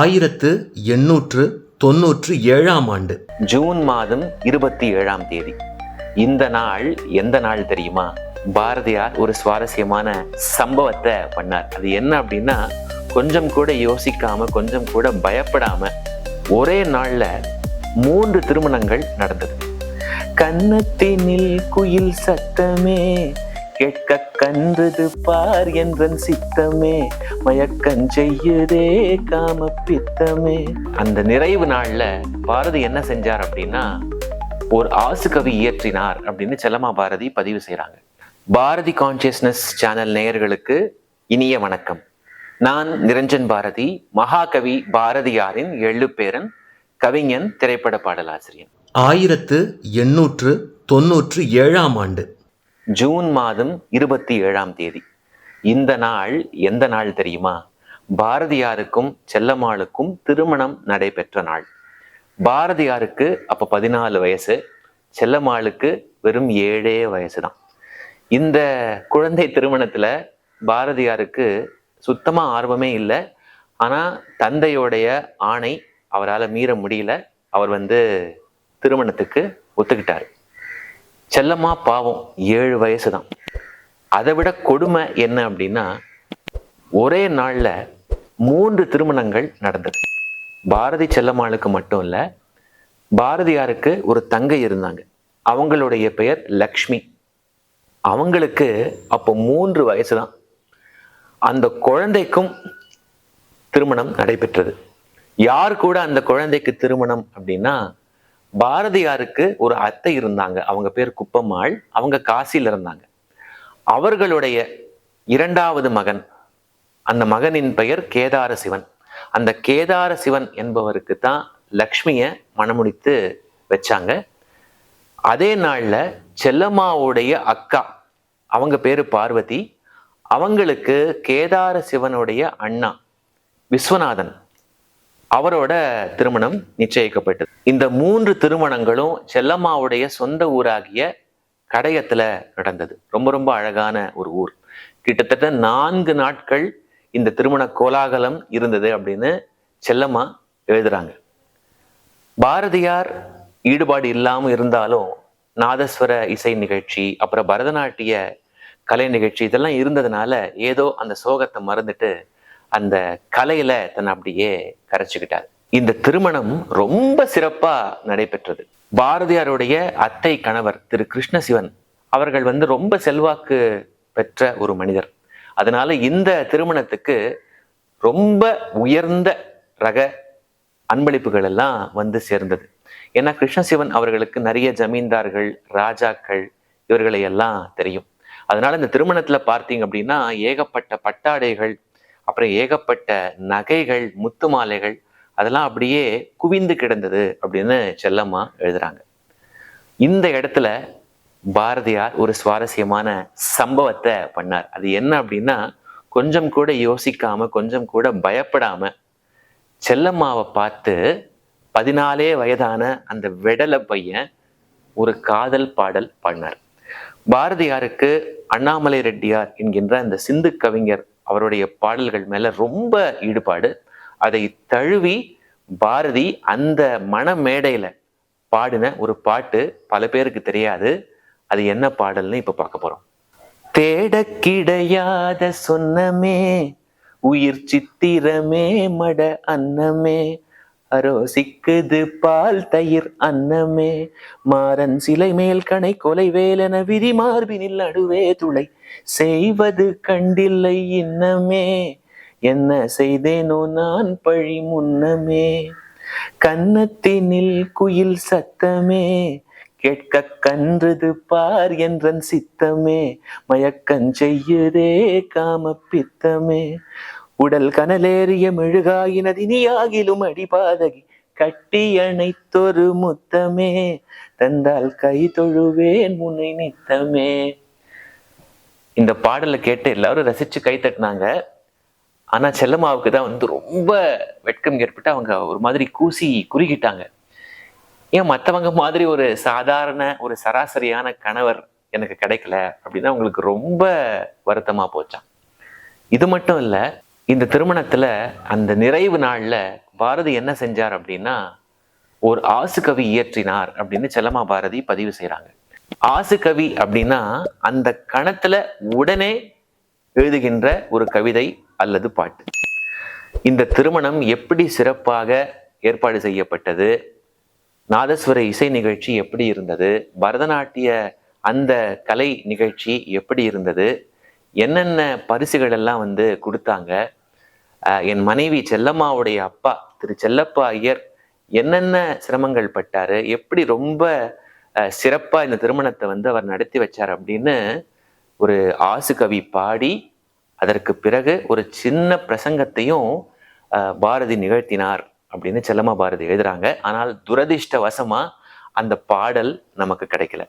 1897 June மாதம் 27 இந்த நாள் எந்த நாள் தெரியுமா? பாரதியார் ஒரு சுவாரஸ்யமான சம்பவத்தை பண்ணார். அது என்ன அப்படின்னா, கொஞ்சம் கூட யோசிக்காம, கொஞ்சம் கூட பயப்படாம ஒரே நாள்ல 3 திருமணங்கள் நடந்தது. கன்னத்தினில் குயில் சத்தமே கேட்க கன்றது பார் என்றன் சித்தமே மயக்கஞ் செய்யுதே காம பித்தமே. அந்த நிறைவு நாள்ல பாரதி என்ன செஞ்சார் அப்படின்னா, ஒரு ஆசுகவி இயற்றினார் அப்படின்னு செல்லம்மா பாரதி பதிவு செய்யறாங்க. பாரதி கான்சியஸ்னஸ் சேனல் நேயர்களுக்கு இனிய வணக்கம். நான் நிரஞ்சன் பாரதி, மகாகவி பாரதியாரின் எள்ளுப்பேரன், கவிஞன், திரைப்பட பாடலாசிரியன். 1897 ஜூன் மாதம் 27 இந்த நாள் எந்த நாள் தெரியுமா? பாரதியாருக்கும் செல்லம்மாளுக்கும் திருமணம் நடைபெற்ற நாள். பாரதியாருக்கு அப்ப 14 வயசு, செல்லம்மாளுக்கு வெறும் 7 வயசு தான். இந்த குழந்தை திருமணத்துல பாரதியாருக்கு சுத்தமா ஆர்வமே இல்லை. ஆனா தந்தையோடைய ஆணை அவரால் மீற முடியல. அவர் திருமணத்துக்கு ஒத்துக்கிட்டாரு. செல்லம்மா பாவம் 7 வயசு தான். அதை விட கொடுமை என்ன அப்படின்னா, ஒரே நாள்ல 3 திருமணங்கள் நடந்தது. பாரதி செல்லம்மாளுக்கு மட்டும் இல்ல, பாரதியாருக்கு ஒரு தங்கை இருந்தாங்க. அவங்களுடைய பெயர் லக்ஷ்மி. அவங்களுக்கு அப்போ 3 வயசு தான். அந்த குழந்தைக்கும் திருமணம் நடைபெற்றது. யார் கூட அந்த குழந்தைக்கு திருமணம் அப்படின்னா, பாரதியாருக்கு ஒரு அத்தை இருந்தாங்க. அவங்க பேர் குப்பம்மாள். அவங்க காசியில இருந்தாங்க. அவர்களுடைய 2வது மகன், அந்த மகனின் பெயர் கேதார சிவன். அந்த கேதார சிவன் என்பவருக்கு தான் லக்ஷ்மிய மணமுடித்து வச்சாங்க. அதே நாள்ல செல்லம்மாவுடைய அக்கா, அவங்க பேரு பார்வதி, அவங்களுக்கு கேதார சிவனுடைய அண்ணா விஸ்வநாதன், அவரோட திருமணம் நிச்சயிக்கப்பட்டது. இந்த 3 திருமணங்களும் செல்லம்மாவுடைய சொந்த ஊராகிய கடையத்துல நடந்தது. ரொம்ப ரொம்ப அழகான ஒரு ஊர். கிட்டத்தட்ட 4 நாட்கள் இந்த திருமண கோலாகலம் இருந்தது அப்படின்னு செல்லம்மா எழுதுறாங்க. பாரதியார் ஈடுபாடு இல்லாம இருந்தாலும் நாதஸ்வர இசை நிகழ்ச்சி, அப்புறம் பரதநாட்டிய கலை நிகழ்ச்சி, இதெல்லாம் இருந்ததுனால ஏதோ அந்த சோகத்தை மறந்துட்டு அந்த கலையில தன்னை அப்படியே கரைச்சுக்கிட்டார். இந்த திருமணம் ரொம்ப சிறப்பா நடைபெற்றது. பாரதியாருடைய அத்தை கணவர் திரு கிருஷ்ணசிவன் அவர்கள் ரொம்ப செல்வாக்கு பெற்ற ஒரு மனிதர். அதனால இந்த திருமணத்துக்கு ரொம்ப உயர்ந்த ரக அன்பளிப்புகள் எல்லாம் சேர்ந்தது. ஏன்னா கிருஷ்ணசிவன் அவர்களுக்கு நிறைய ஜமீன்தார்கள், ராஜாக்கள் இவர்களை எல்லாம் தெரியும். அதனால இந்த திருமணத்துல பார்த்தீங்க அப்படின்னா ஏகப்பட்ட பட்டாடைகள், அப்புறம் ஏகப்பட்ட நகைகள், முத்து மாலைகள், அதெல்லாம் அப்படியே குவிந்து கிடந்தது அப்படின்னு செல்லம்மா எழுதுறாங்க. இந்த இடத்துல பாரதியார் ஒரு சுவாரஸ்யமான சம்பவத்தை பண்ணார். அது என்ன அப்படின்னா, கொஞ்சம் கூட யோசிக்காம, கொஞ்சம் கூட பயப்படாம செல்லம்மாவை பார்த்து 14 வயதான அந்த வெடலை பையன் ஒரு காதல் பாடல் பாடினார். பாரதியாருக்கு அண்ணாமலை ரெட்டியார் என்கின்ற அந்த சிந்து கவிஞர் அவருடைய பாடல்கள் மேல ரொம்ப ஈடுபாடு. அதை தழுவி பாரதி அந்த மணமேடையில பாடின ஒரு பாட்டு பல பேருக்கு தெரியாது. அது என்ன பாடல்னு இப்ப பார்க்க போறோம். தேட கிடையாத சொன்னமே உயிர் சித்திரமே மட அன்னமே அரோசிக்குது பால் தயிர் அன்னமே மாறன் சிலை மேல் கணை கொலை வேலென விதி மார்பினில் நடுவே துளை செய்வது கண்டில்லை இன்னமே என்ன செய்தேனோ நான் பழி முன்னமே கன்னத்தினில் குயில் சத்தமே கேட்க கன்றது பார் என்றன் சித்தமே மயக்கஞ் செய்யுதே காம பித்தமே உடல் கனலேறிய மெழுகாயினதினியாகிலும் அடிபாதகி கட்டி அணைத்தொரு முத்தமே தந்தால் கை தொழுவேன் முனை நித்தமே. இந்த பாடலை கேட்டு எல்லாரும் ரசிச்சு கை தட்டினாங்க. ஆனா செல்லம்மாவுக்கு தான் ரொம்ப வெட்கம் ஏற்பட்டு அவங்க ஒரு மாதிரி கூசி குறுகிட்டாங்க. ஏன் மற்றவங்க மாதிரி ஒரு சாதாரண ஒரு சராசரியான கணவர் எனக்கு கிடைக்கல அப்படின்னா அவங்களுக்கு ரொம்ப வருத்தமா போச்சான். இது மட்டும் இல்ல, இந்த திருமணத்துல அந்த நிறைவு நாள்ல பாரதி என்ன செஞ்சார் அப்படின்னா ஒரு ஆசுகவி இயற்றினார் அப்படின்னு செல்லம்மா பாரதி பதிவு செய்யறாங்க. ஆசுகவி அப்படின்னா அந்த கணத்துல உடனே எழுதுகின்ற ஒரு கவிதை அல்லது பாட்டு. இந்த திருமணம் எப்படி சிறப்பாக ஏற்பாடு செய்யப்பட்டது, நாதஸ்வர இசை நிகழ்ச்சி எப்படி இருந்தது, பரதநாட்டிய அந்த கலை நிகழ்ச்சி எப்படி இருந்தது, என்னென்ன பரிசுகள் எல்லாம் கொடுத்தாங்க, என் மனைவி செல்லம்மாவுடைய அப்பா திரு செல்லப்பா ஐயர் என்னென்ன சிரமங்கள் பட்டாரு, எப்படி ரொம்ப சிறப்பா இந்த திருமணத்தை அவர் நடத்தி வச்சார் அப்படின்னு ஒரு ஆசுகவி பாடி அதற்கு பிறகு ஒரு சின்ன பிரசங்கத்தையும் பாரதி நிகழ்த்தினார் அப்படின்னு செல்லம்மா பாரதி எழுதுறாங்க. ஆனால் துரதிர்ஷ்டவசமா அந்த பாடல் நமக்கு கிடைக்கல.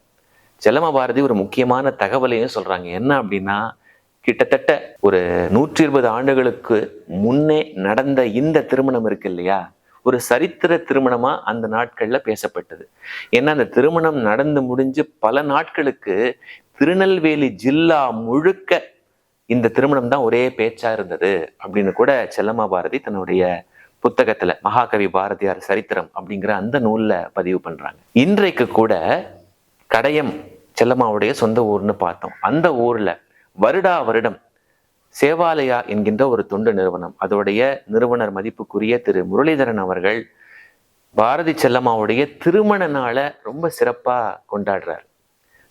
செல்லம்மா பாரதி ஒரு முக்கியமான தகவலையும் சொல்றாங்க. என்ன அப்படின்னா, கிட்டத்தட்ட ஒரு 120 ஆண்டுகளுக்கு முன்னே நடந்த இந்த திருமணம் இருக்கு இல்லையா, ஒரு சரித்திர திருமணமா அந்த நாட்கள்ல பேசப்பட்டது. ஏன்னா அந்த திருமணம் நடந்து முடிஞ்சு பல நாட்களுக்கு திருநெல்வேலி ஜில்லா முழுக்க இந்த திருமணம் தான் ஒரே பேச்சா இருந்தது அப்படின்னு கூட செல்லம்மா பாரதி தன்னுடைய புத்தகத்துல மகாகவி பாரதியார் சரித்திரம் அப்படிங்கிற அந்த நூல்ல பதிவு பண்றாங்க. இன்றைக்கு கூட கடையம் செல்லம்மாவுடைய சொந்த ஊர்னு பார்த்தோம். அந்த ஊர்ல வருடா வருடம் சேவாலயா என்கின்ற ஒரு தொண்டு நிறுவனம், அதோடைய நிறுவனர் மதிப்புக்குரிய திரு முரளிதரன் அவர்கள் பாரதி செல்லம்மாவுடைய திருமண நாளை ரொம்ப சிறப்பா கொண்டாடுறார்.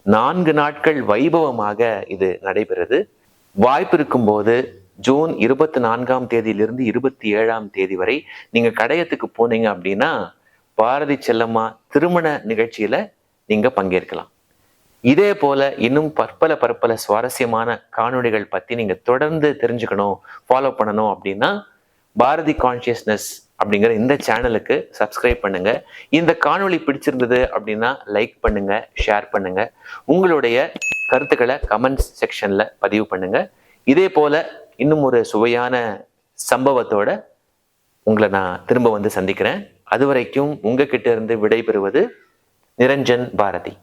4 நாட்கள் வைபவமாக இது நடைபெறுது. வாய்ப்பு இருக்கும்போது ஜூன் 24ஆம் தேதியிலிருந்து 27ஆம் தேதி வரை நீங்க கடையத்துக்கு போனீங்க அப்படின்னா பாரதி செல்லம்மா திருமண நிகழ்ச்சியில நீங்க பங்கேற்கலாம். இதே போல இன்னும் பற்பல சுவாரஸ்யமான காணொளிகள் பத்தி நீங்க தொடர்ந்து தெரிஞ்சுக்கணும், ஃபாலோ பண்ணணும் அப்படின்னா பாரதி கான்சியஸ்னஸ் அப்படிங்கிற இந்த சேனலுக்கு சப்ஸ்கிரைப் பண்ணுங்க. இந்த காணொளி பிடிச்சிருந்தது அப்படின்னா லைக் பண்ணுங்க, ஷேர் பண்ணுங்க, உங்களுடைய கருத்துக்களை கமெண்ட்ஸ் செக்ஷன்ல பதிவு பண்ணுங்க. இதே போல இன்னும் ஒரு சுவையான சம்பவத்தோட உங்களை நான் திரும்ப சந்திக்கிறேன். அது வரைக்கும் உங்ககிட்ட இருந்து விடைபெறுவது நிரஞ்சன் பாரதி.